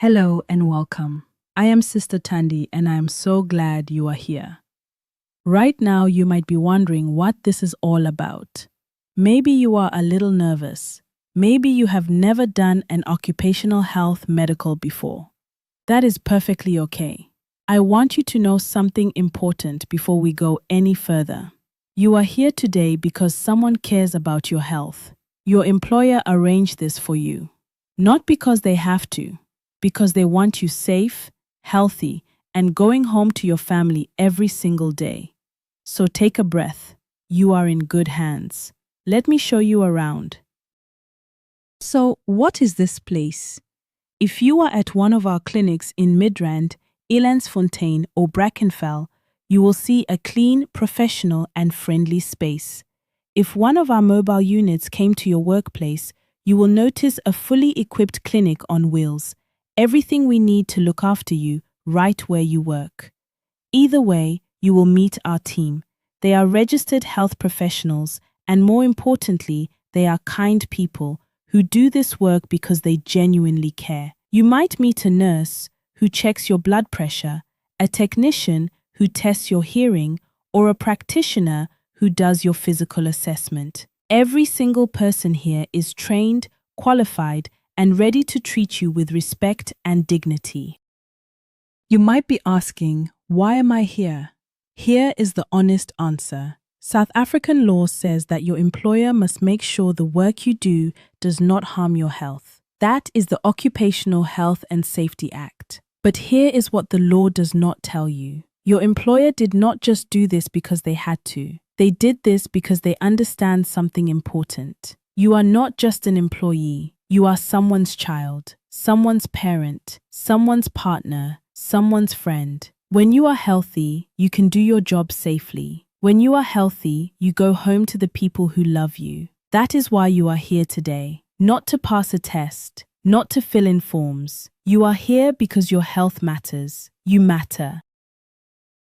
Hello and welcome. I am Sister Tandy and I am so glad you are here. Right now, you might be wondering what this is all about. Maybe you are a little nervous. Maybe you have never done an occupational health medical before. That is perfectly okay. I want you to know something important before we go any further. You are here today because someone cares about your health. Your employer arranged this for you. Not because they have to, because they want you safe, healthy, and going home to your family every single day. So take a breath. You are in good hands. Let me show you around. So, what is this place? If you are at one of our clinics in Midrand, Elandsfontein, or Brackenfell, you will see a clean, professional, and friendly space. If one of our mobile units came to your workplace, you will notice a fully equipped clinic on wheels. Everything we need to look after you right where you work. Either way, you will meet our team. They are registered health professionals, and more importantly, they are kind people who do this work because they genuinely care. You might meet a nurse who checks your blood pressure, a technician who tests your hearing, or a practitioner who does your physical assessment. Every single person here is trained, qualified, and ready to treat you with respect and dignity. You might be asking, why am I here? Here is the honest answer. South African law says that your employer must make sure the work you do does not harm your health. That is the Occupational Health and Safety Act. But here is what the law does not tell you. Your employer did not just do this because they had to. They did this because they understand something important. You are not just an employee. You are someone's child, someone's parent, someone's partner, someone's friend. When you are healthy, you can do your job safely. When you are healthy, you go home to the people who love you. That is why you are here today. Not to pass a test, not to fill in forms. You are here because your health matters. You matter.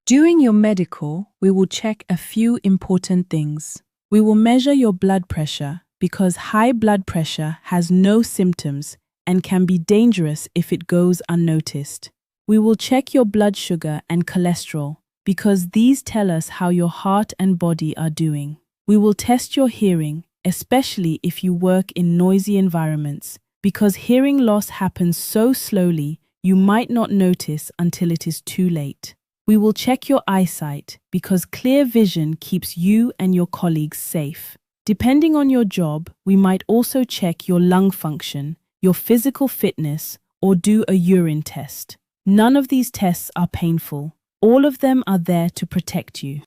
During your medical, we will check a few important things. We will measure your blood pressure because high blood pressure has no symptoms and can be dangerous if it goes unnoticed. We will check your blood sugar and cholesterol because these tell us how your heart and body are doing. We will test your hearing, especially if you work in noisy environments, because hearing loss happens so slowly you might not notice until it is too late. We will check your eyesight because clear vision keeps you and your colleagues safe. Depending on your job, we might also check your lung function, your physical fitness, or do a urine test. None of these tests are painful. All of them are there to protect you.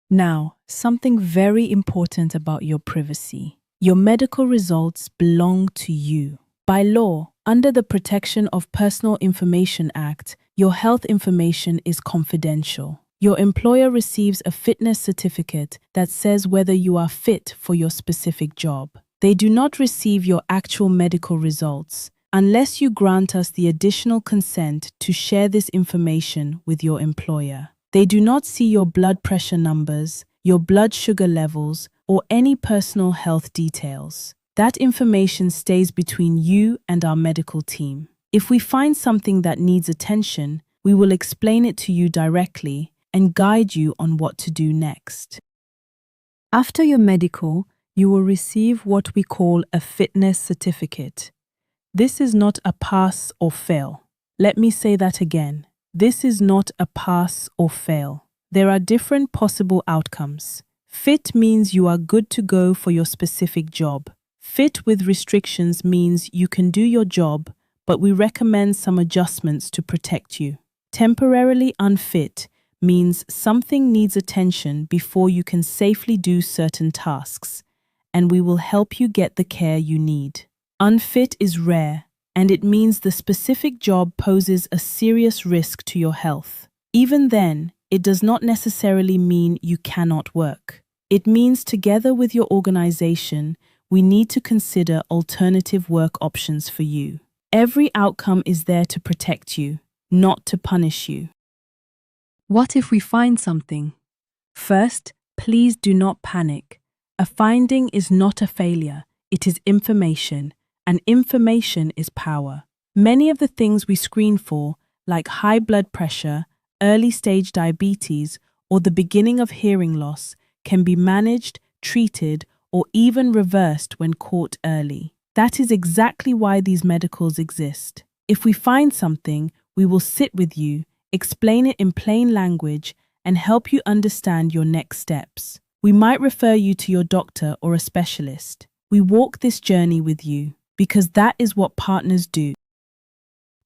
Now, something very important about your privacy. Your medical results belong to you. By law, under the Protection of Personal Information Act, your health information is confidential. Your employer receives a fitness certificate that says whether you are fit for your specific job. They do not receive your actual medical results unless you grant us the additional consent to share this information with your employer. They do not see your blood pressure numbers, your blood sugar levels, or any personal health details. That information stays between you and our medical team. If we find something that needs attention, we will explain it to you directly and guide you on what to do next. After your medical, you will receive what we call a fitness certificate. This is not a pass or fail. Let me say that again. This is not a pass or fail. There are different possible outcomes. Fit means you are good to go for your specific job. Fit with restrictions means you can do your job, but we recommend some adjustments to protect you. Temporarily unfit means something needs attention before you can safely do certain tasks, and we will help you get the care you need. Unfit is rare, and it means the specific job poses a serious risk to your health. Even then, it does not necessarily mean you cannot work. It means together with your organization, we need to consider alternative work options for you. Every outcome is there to protect you, not to punish you. What if we find something? First, please do not panic. A finding is not a failure. It is information, and information is power. Many of the things we screen for, like high blood pressure, early stage diabetes, or the beginning of hearing loss, can be managed, treated, or even reversed when caught early. That is exactly why these medicals exist. If we find something, we will sit with you, explain it in plain language, and help you understand your next steps. We might refer you to your doctor or a specialist. We walk this journey with you because that is what partners do.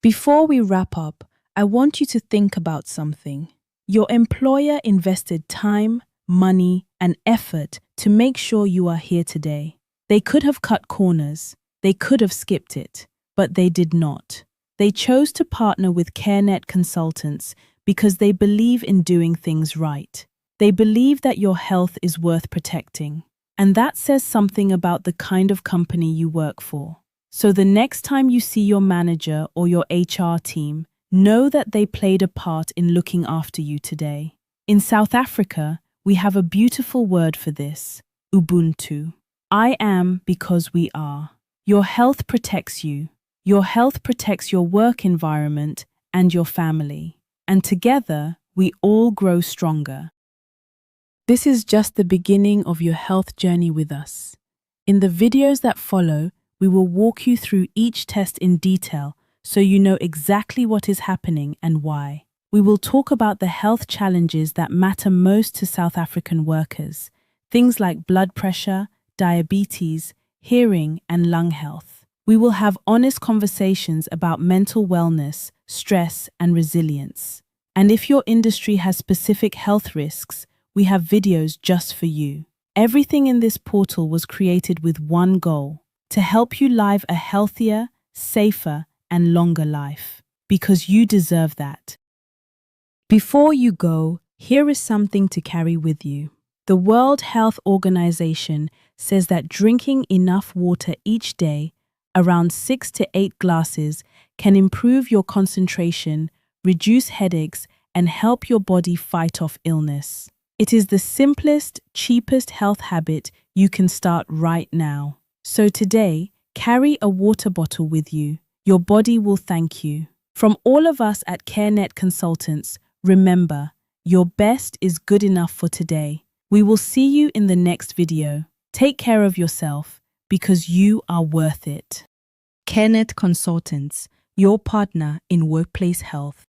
Before we wrap up, I want you to think about something. Your employer invested time, money, and effort to make sure you are here today. They could have cut corners, they could have skipped it, but they did not. They chose to partner with CareNet consultants because they believe in doing things right. They believe that your health is worth protecting. And that says something about the kind of company you work for. So the next time you see your manager or your HR team, know that they played a part in looking after you today. In South Africa, we have a beautiful word for this, Ubuntu. I am because we are. Your health protects you. Your health protects your work environment and your family. And together, we all grow stronger. This is just the beginning of your health journey with us. In the videos that follow, we will walk you through each test in detail so you know exactly what is happening and why. We will talk about the health challenges that matter most to South African workers, things like blood pressure, diabetes, hearing, and lung health. We will have honest conversations about mental wellness, stress, and resilience. And if your industry has specific health risks, we have videos just for you. Everything in this portal was created with one goal: to help you live a healthier, safer, and longer life, because you deserve that. Before you go, here is something to carry with you. The World Health Organization says that drinking enough water each day, around 6 to 8 glasses, can improve your concentration, reduce headaches, and help your body fight off illness. It is the simplest, cheapest health habit you can start right now. So today, carry a water bottle with you. Your body will thank you. From all of us at CareNet Consultants, remember, your best is good enough for today. We will see you in the next video. Take care of yourself because you are worth it. CareNet Consultants, your partner in workplace health.